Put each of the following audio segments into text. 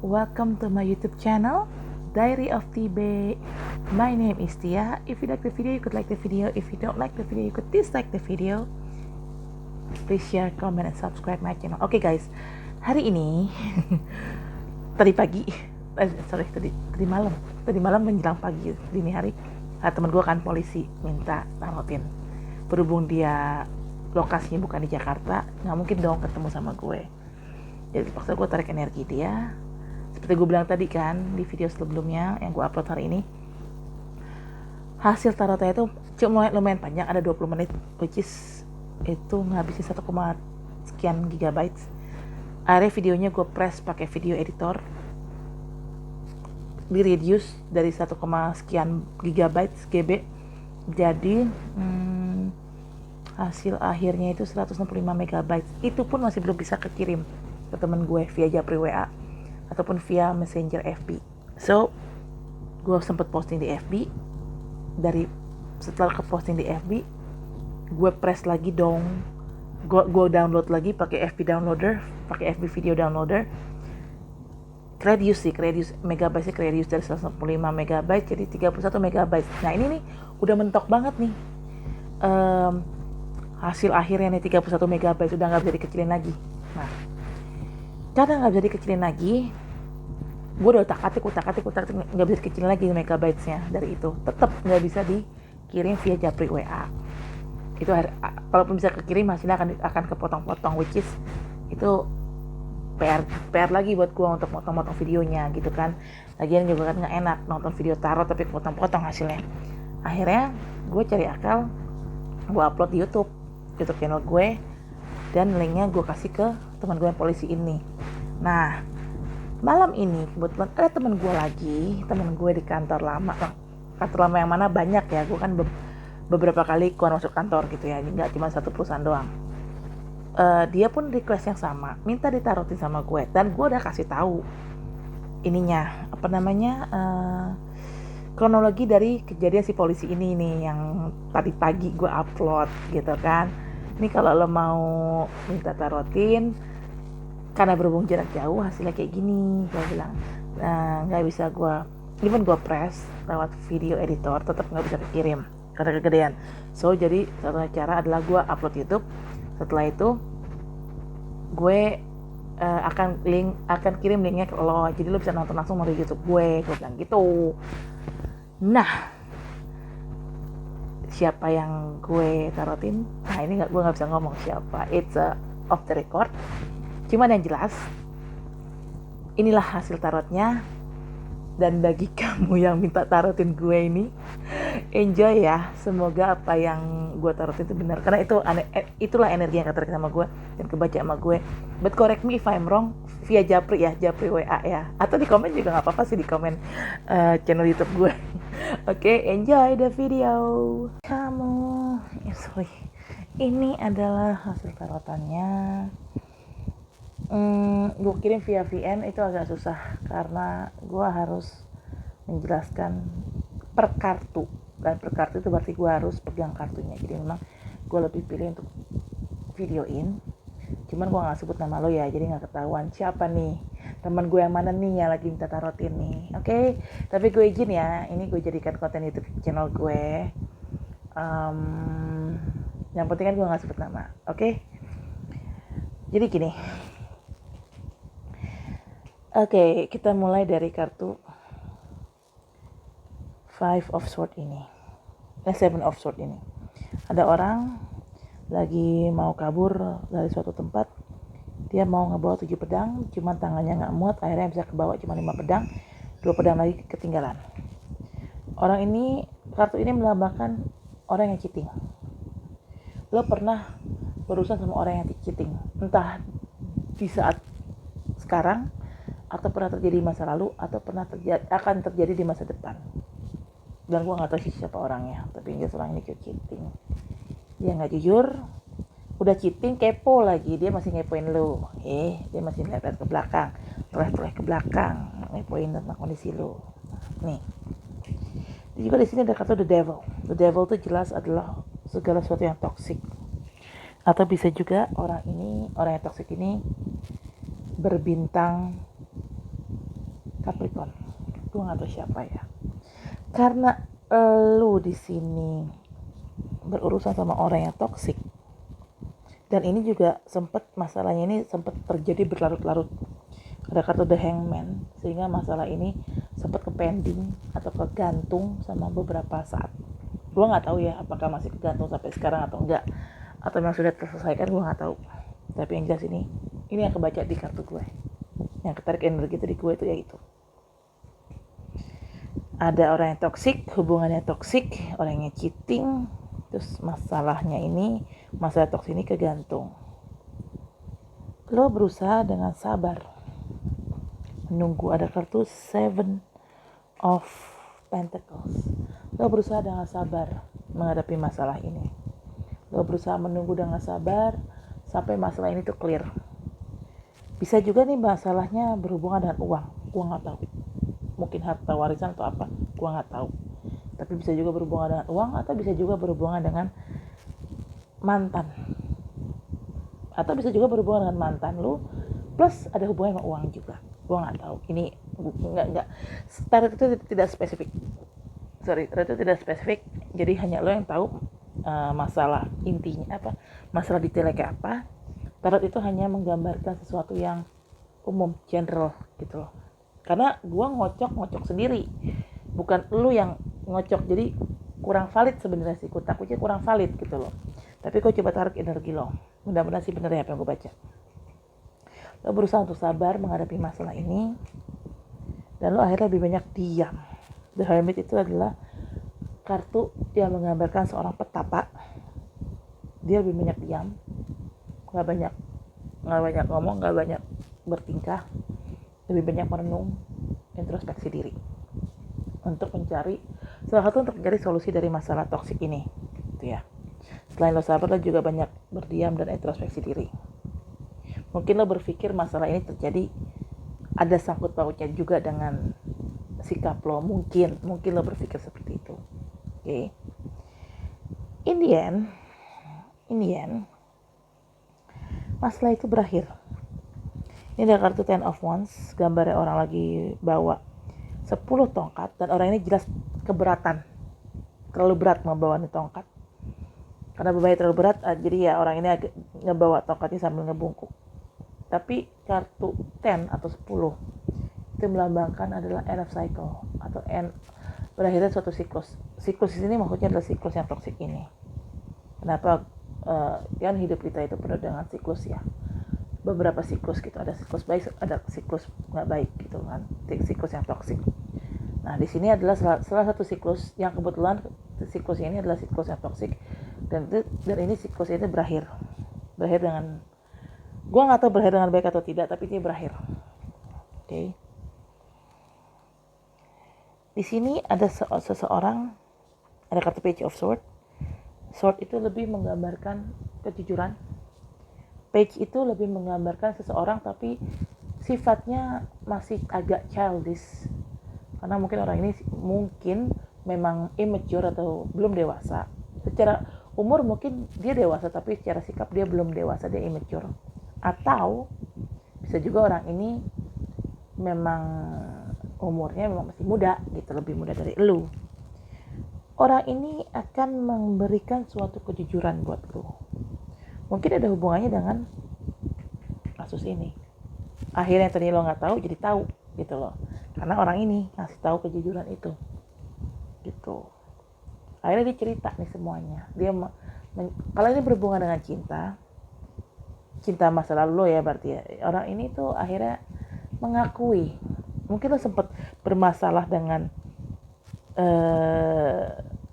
welcome to my YouTube channel, Diary of TB. My name is Tia. If you like the video, you could like the video. If you don't like the video, you could dislike the video. Please share, comment, and subscribe my channel. Oke guys, hari ini tadi malam menjelang pagi dini hari, teman gue kan polisi minta tarotin. Berhubung dia lokasinya bukan di Jakarta, nggak mungkin dong ketemu sama gue. Jadi terpaksa gue tarik energi dia. Seperti gue bilang tadi kan di video sebelumnya yang gue upload hari ini, hasil tarotnya itu cuma lumayan panjang, ada 20 menit, which is itu ngabisin 1, sekian gigabytes. Akhirnya videonya gue press pakai video editor, di reduce dari 1, sekian gigabytes GB, jadi hasil akhirnya itu 165 megabytes. Itu pun masih belum bisa kekirim ke temen gue via Japri WA ataupun via Messenger FB. So gue sempet posting di FB. Setelah ke posting di FB, gue press lagi dong, gue download lagi pakai FB downloader, pakai FB video downloader. Reduce megabyte dari 165 megabyte jadi 31 megabyte. Nah ini nih udah mentok banget nih. Hasil akhirnya nih 31 megabyte udah nggak bisa dikecilin lagi. Nah, karena nggak bisa dikecilin lagi, gue udah utak-atik nggak bisa dikecilin lagi megabytesnya. Dari itu tetap nggak bisa dikirim via Japri WA. Itu kalaupun bisa kekirim hasilnya akan kepotong-potong, which is itu PR lagi buat gue untuk motong-motong videonya gitu kan. Lagian juga kan nggak enak nonton video tarot tapi potong-potong hasilnya. Akhirnya gue cari akal, gue upload di YouTube channel gue, dan linknya gue kasih ke teman gue yang polisi ini. Nah malam ini kebetulan ada teman gue di kantor lama yang mana banyak ya, gue kan beberapa kali keluar masuk kantor gitu ya, nggak cuma satu perusahaan doang. Dia pun request yang sama, minta ditarotin sama gue, dan gue udah kasih tahu ininya kronologi dari kejadian si polisi ini nih yang tadi pagi gue upload gitu kan. Ini kalau lo mau minta tarotin karena berhubung jarak jauh hasilnya kayak gini, gue bilang. Nah nggak bisa even gue press lewat video editor tetap nggak bisa dikirim karena kegedean. So jadi satu cara adalah gue upload YouTube. Setelah itu gue akan kirim linknya ke lo, jadi lo bisa nonton langsung melalui YouTube gue bilang gitu. Nah siapa yang gue tarotin? Nah ini gue nggak bisa ngomong siapa, it's off the record. Cuman yang jelas inilah hasil tarotnya. Dan bagi kamu yang minta tarotin gue ini, enjoy ya. Semoga apa yang gue tarotin itu benar, karena itulah energi yang ketarik sama gue dan kebaca sama gue. But correct me if I'm wrong via Japri WA ya, atau di komen juga nggak apa-apa sih, di komen channel YouTube gue. Oke, enjoy the video. Ini adalah hasil tarotannya. Gue kirim via VN itu agak susah karena gue harus menjelaskan per kartu, dan per kartu itu berarti gue harus pegang kartunya. Jadi memang gue lebih pilih untuk videoin, cuman gue nggak sebut nama lo ya, jadi nggak ketahuan siapa nih teman gue yang mana nih yang lagi minta tarotin nih. Oke, tapi gue izin ya, ini gue jadikan konten YouTube channel gue. Yang penting kan gue nggak sebut nama. Oke, jadi gini. Oke, kita mulai dari kartu 5 of Swords ini. 7 of Swords ini. Ada orang lagi mau kabur dari suatu tempat. Dia mau ngebawa 7 pedang, cuman tangannya nggak muat, akhirnya bisa kebawa cuma 5 pedang. 2 pedang lagi ketinggalan. Kartu ini melambangkan orang yang cheating. Lo pernah berurusan sama orang yang cheating, entah di saat sekarang, atau pernah terjadi di masa lalu, atau akan terjadi di masa depan. Dan gue nggak tahu siapa orangnya, tapi dia orang ini cheating. Dia nggak jujur, udah cheating, kepo lagi, dia masih ngepoin lo. Dia masih lihat ke belakang, toleh ke belakang, ngepoin tentang kondisi lo. Nih, juga di sini ada kata the devil. The devil itu jelas adalah segala sesuatu yang toksik. Atau bisa juga orang yang toksik ini berbintang Capricorn. Gue nggak tahu siapa ya. Karena lu di sini berurusan sama orang yang toksik, dan ini juga masalahnya ini sempat terjadi berlarut-larut. Ada kartu The Hangman, sehingga masalah ini sempat ke pending atau kegantung sama beberapa saat. Gue nggak tahu ya apakah masih kegantung sampai sekarang atau enggak, atau memang sudah terselesaikan, gue nggak tahu. Tapi yang jelas ini yang kebaca di kartu gue, yang ketarik energi dari gue itu yaitu ada orang yang toksik, hubungannya toksik, orangnya cheating, terus masalah toksik ini kegantung. Lo berusaha dengan sabar menunggu, ada kartu Seven of Pentacles. Lo berusaha dengan sabar menghadapi masalah ini. Lo berusaha menunggu dengan sabar sampai masalah ini tuh clear. Bisa juga nih masalahnya berhubungan dengan uang, gua nggak tahu. Mungkin harta warisan atau apa, gua nggak tahu. Tapi bisa juga berhubungan dengan uang, atau bisa juga berhubungan dengan mantan, atau bisa juga berhubungan dengan mantan lu plus ada hubungan sama uang juga. Gua nggak tahu. Ini nggak. Tarot itu tidak spesifik. Tarot itu tidak spesifik. Jadi hanya lo yang tahu masalah intinya apa, masalah detailnya kayak apa. Tarot itu hanya menggambarkan sesuatu yang umum, general gitu loh. Karena gua ngocok sendiri, bukan lu yang ngocok, jadi kurang valid sebenarnya sih. Gua takutnya kurang valid gitu loh. Tapi gua coba tarik energi lo, mudah-mudahan sih bener ya apa yang gua baca. Lo berusaha untuk sabar menghadapi masalah ini, dan lo akhirnya lebih banyak diam. The Hermit itu adalah kartu yang menggambarkan seorang petapa. Dia lebih banyak diam, nggak banyak ngomong, nggak banyak bertingkah, lebih banyak merenung, introspeksi diri untuk mencari solusi dari masalah toksik ini, gitu ya. Selain lo sabar, lo juga banyak berdiam dan introspeksi diri. Mungkin lo berpikir masalah ini terjadi ada sangkut pautnya juga dengan sikap lo, mungkin lo berpikir seperti itu. Okay. In the end, masalah itu berakhir. Ini ada kartu Ten of Wands, gambarnya orang lagi bawa 10 tongkat, dan orang ini jelas keberatan, terlalu berat membawa nih tongkat. Karena bebannya terlalu berat, jadi ya orang ini ngebawa tongkatnya sambil ngebungkuk. Tapi kartu 10 atau 10 itu melambangkan adalah end of cycle, atau berakhirnya suatu siklus. Siklus di sini maksudnya adalah siklus yang toksik ini. Kenapa? Kan hidup kita itu penuh dengan siklus ya. Beberapa siklus gitu, ada siklus baik, ada siklus nggak baik gitu kan, siklus yang toksik. Nah di sini adalah salah satu siklus yang kebetulan siklus ini adalah siklus yang toksik, dan ini siklus ini berakhir dengan, gue nggak tahu berakhir dengan baik atau tidak, tapi ini berakhir. Oke. Di sini ada seseorang, ada kartu Page of Sword. Sword itu lebih menggambarkan kejujuran. Page itu lebih menggambarkan seseorang tapi sifatnya masih agak childish. Karena mungkin orang ini memang immature atau belum dewasa. Secara umur mungkin dia dewasa, tapi secara sikap dia belum dewasa, dia immature. Atau bisa juga orang ini memang umurnya memang masih muda gitu, lebih muda dari lu. Orang ini akan memberikan suatu kejujuran buat lu. Mungkin ada hubungannya dengan kasus ini. Akhirnya tadi lo nggak tahu jadi tahu gitu loh. Karena orang ini ngasih tahu kejujuran itu. Gitu. Akhirnya dia cerita nih semuanya. Dia kalau ini berhubungan dengan cinta masa lalu lo ya berarti ya. Orang ini tuh akhirnya mengakui. Mungkin lo sempat bermasalah dengan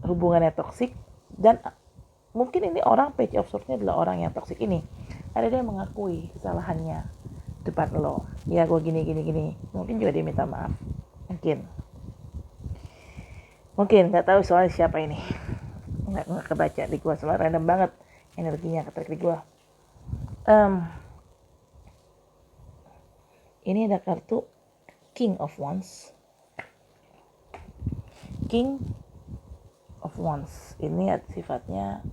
hubungannya toksik, dan mungkin ini orang Page of Swords-nya adalah orang yang toksik ini. Ada dia mengakui kesalahannya depan lo. Ya gue gini. Mungkin juga dia minta maaf. Mungkin nggak tahu soalnya siapa ini. Nggak kebaca di gue, soalnya random banget energinya ketarik di gue. Ini ada kartu King of Wands. King of Wands ini sifatnya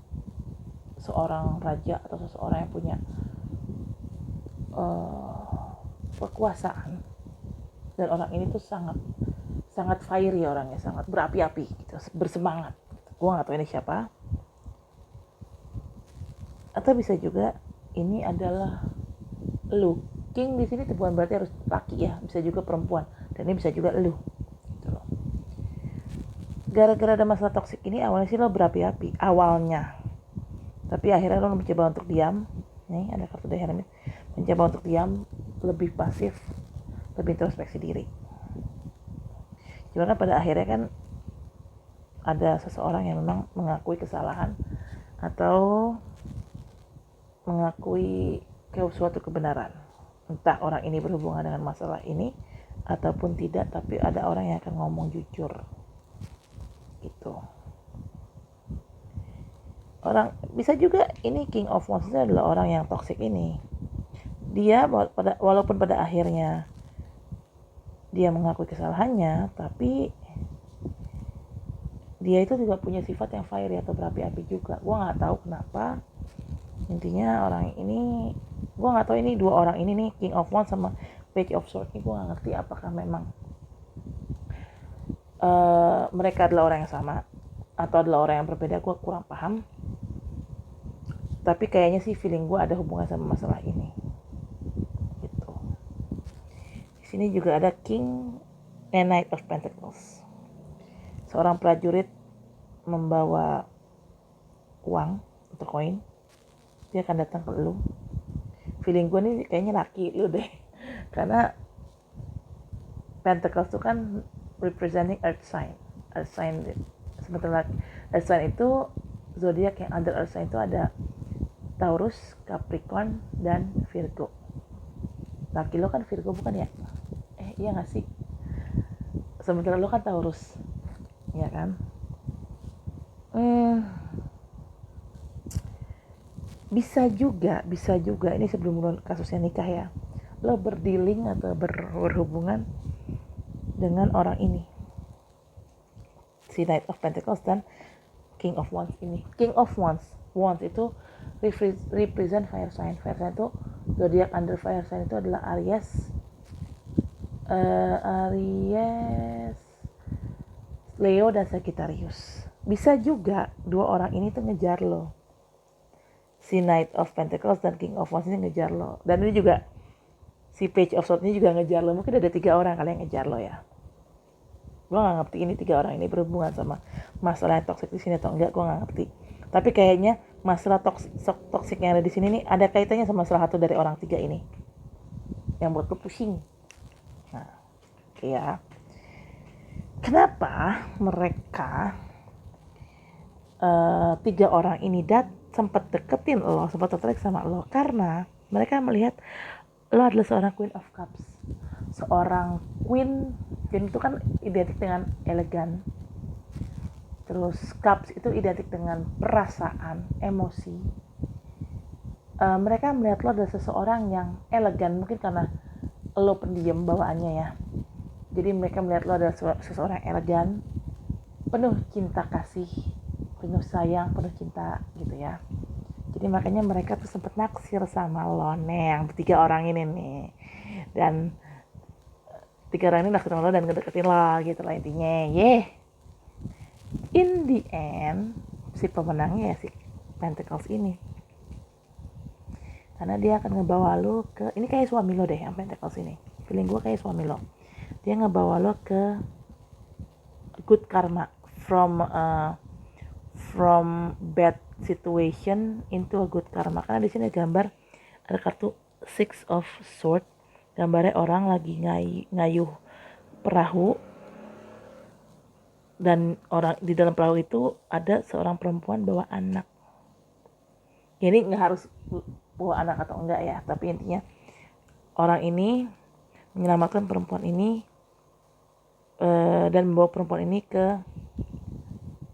seorang raja atau seseorang yang punya kekuasaan dan orang ini tuh sangat sangat fiery orangnya, sangat berapi-api gitu, bersemangat. Gue nggak tahu ini siapa. Atau bisa juga ini adalah lu. King di sini bukan berarti harus laki ya, bisa juga perempuan, dan ini bisa juga lu. Gitu loh. Gara-gara ada masalah toksik ini awalnya sih lo berapi-api awalnya, tapi akhirnya lo mencoba untuk diam. Nih ada kartu The Hermit, mencoba untuk diam, lebih pasif, lebih introspeksi diri. Cuma kan pada akhirnya kan ada seseorang yang memang mengakui kesalahan atau mengakui suatu kebenaran. Entah orang ini berhubungan dengan masalah ini ataupun tidak, tapi ada orang yang akan ngomong jujur. Gitu. Orang bisa juga ini King of Wands adalah orang yang toksik ini. Dia walaupun pada akhirnya dia mengakui kesalahannya, tapi dia itu juga punya sifat yang fiery atau berapi-api juga. Gue nggak tahu kenapa. Intinya orang ini, gue nggak tahu ini dua orang ini nih, King of Wands sama Page of Swords ini, gue nggak ngerti apakah memang mereka adalah orang yang sama atau adalah orang yang berbeda. Gue kurang paham. Tapi kayaknya sih feeling gue ada hubungan sama masalah ini. Gitu. Di sini juga ada King and Knight of Pentacles. Seorang prajurit membawa uang atau koin, dia akan datang ke lu. Feeling gue nih kayaknya laki lu deh, karena Pentacles itu kan representing earth sign. Sementara earth sign itu zodiak yang under earth sign itu ada Taurus, Capricorn, dan Virgo. Laki lo kan Virgo bukan ya? Iya gak sih? Sementara lo kan Taurus, ya kan? Bisa juga ini sebelum kasusnya nikah ya, lo berdealing atau berhubungan dengan orang ini, si Knight of Pentacles dan King of Wands ini. King of Wands itu represent fire sign. Fire sign itu zodiak under fire sign itu adalah Aries, Leo dan Sagittarius. Bisa juga dua orang ini tuh ngejar lo. Si Knight of Pentacles dan King of Wands ini ngejar lo. Dan ini juga si Page of Swords ini juga ngejar lo. Mungkin ada 3 orang kali yang ngejar lo ya. Gue gak ngerti ini 3 orang ini berhubungan sama masalah toksik di sini atau enggak, gue gak ngerti. Tapi kayaknya masalah toksik yang ada di sini nih ada kaitannya sama salah satu dari orang 3 ini yang buat lo pusing. Nah, ya. Kenapa mereka 3 orang ini sempat deketin lo, sempat tertarik sama lo? Karena mereka melihat lo adalah seorang Queen of Cups. Seorang Queen itu kan identik dengan elegan. Terus Cups itu identik dengan perasaan, emosi. Mereka melihat lo adalah seseorang yang elegan, mungkin karena lo pendiam bawaannya ya. Jadi mereka melihat lo adalah seseorang elegan, penuh cinta kasih, penuh sayang, penuh cinta gitu ya. Jadi makanya mereka tuh sempat naksir sama lo nih, yang 3 orang ini nih. Dan 3 orang ini naksir sama lo dan ngedeketin lo gitu lah intinya. In the end, si pemenangnya ya si Pentacles ini. Karena dia akan ngebawa lo ke, ini kayak suami lo deh yang Pentacles ini. Feeling gue kayak suami lo. Dia ngebawa lo ke good karma, from bad situation into a good karma. Karena di sini gambar ada kartu Six of Swords, gambarnya orang lagi ngayuh perahu, dan orang di dalam perahu itu ada seorang perempuan bawa anak. Jadi nggak harus bawa anak atau enggak ya, tapi intinya orang ini menyelamatkan perempuan ini dan membawa perempuan ini ke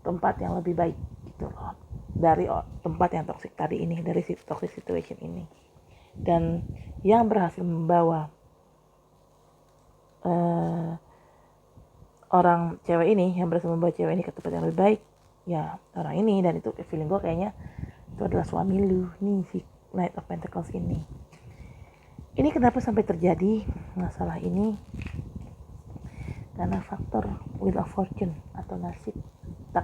tempat yang lebih baik gitu loh, dari tempat yang toksik tadi ini, dari toxic situation ini. Dan yang berhasil membawa orang cewek ini, yang berhasil membawa cewek ini ke tempat yang lebih baik ya orang ini. Dan itu feeling gue kayaknya itu adalah suami lu nih, si Knight of Pentacles ini. Ini kenapa sampai terjadi masalah ini? karena faktor wheel of fortune atau nasib,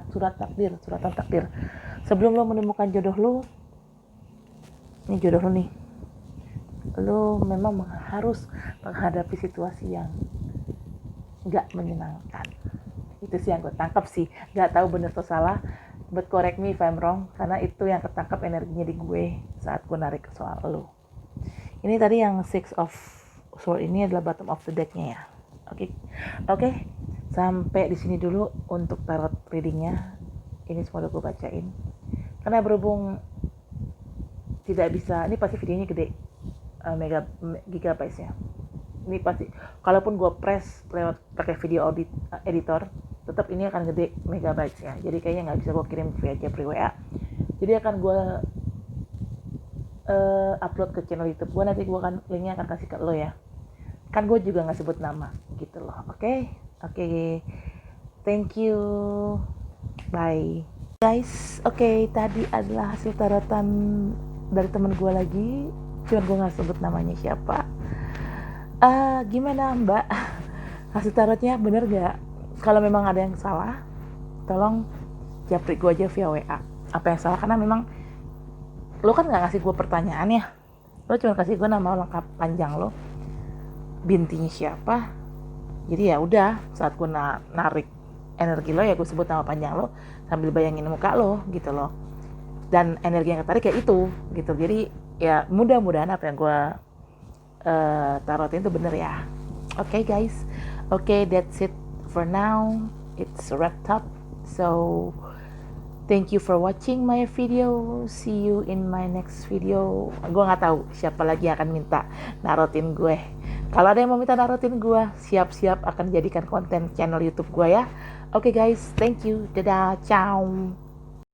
suratan takdir. Sebelum lo menemukan jodoh lo, ini jodoh lo nih, lo memang harus menghadapi situasi yang gak menyenangkan. Itu sih yang gue tangkap sih, gak tahu bener atau salah, but correct me if I'm wrong, karena itu yang ketangkap energinya di gue saat gue narik soal lo. Ini tadi yang Six of Swords ini adalah bottom of the deck-nya ya. Oke. Sampai di sini dulu untuk tarot readingnya. Ini semua udah gue bacain. Karena berhubung tidak bisa, ini pasti videonya gede, gigabytes-nya. Ini pasti, kalaupun gue press lewat pakai video editor, tetap ini akan gede megabytes-nya. Jadi kayaknya nggak bisa gue kirim via WA. Jadi akan gue upload ke channel YouTube gue. Nanti gue akan linknya akan kasih ke lo ya. Kan gue juga nggak sebut nama gitu loh. Oke. Thank you. Bye guys. Tadi adalah hasil tarotan dari temen gue lagi. Cuman gue nggak sebut namanya siapa. Gimana mbak? Hasil tarotnya bener gak? Kalau memang ada yang salah, tolong japri gue aja via WA. Apa yang salah? Karena memang lo kan nggak ngasih gue pertanyaan ya. Lo cuma kasih gue nama lengkap panjang lo, bintinya siapa. Jadi ya udah, saat gue narik energi lo ya gue sebut nama panjang lo sambil bayangin muka lo gitu loh. Dan energi yang ketarik kayak itu gitu. Jadi ya mudah-mudahan apa yang gue tarotin itu bener ya. Oke guys. That's it for now. It's wrapped up. So thank you for watching my video. See you in my next video. Gue nggak tahu siapa lagi yang akan minta narotin gue. Kalau ada yang mau minta narotin gue, siap-siap akan jadikan konten channel YouTube gue ya. Oke guys, thank you. Dadah, ciao.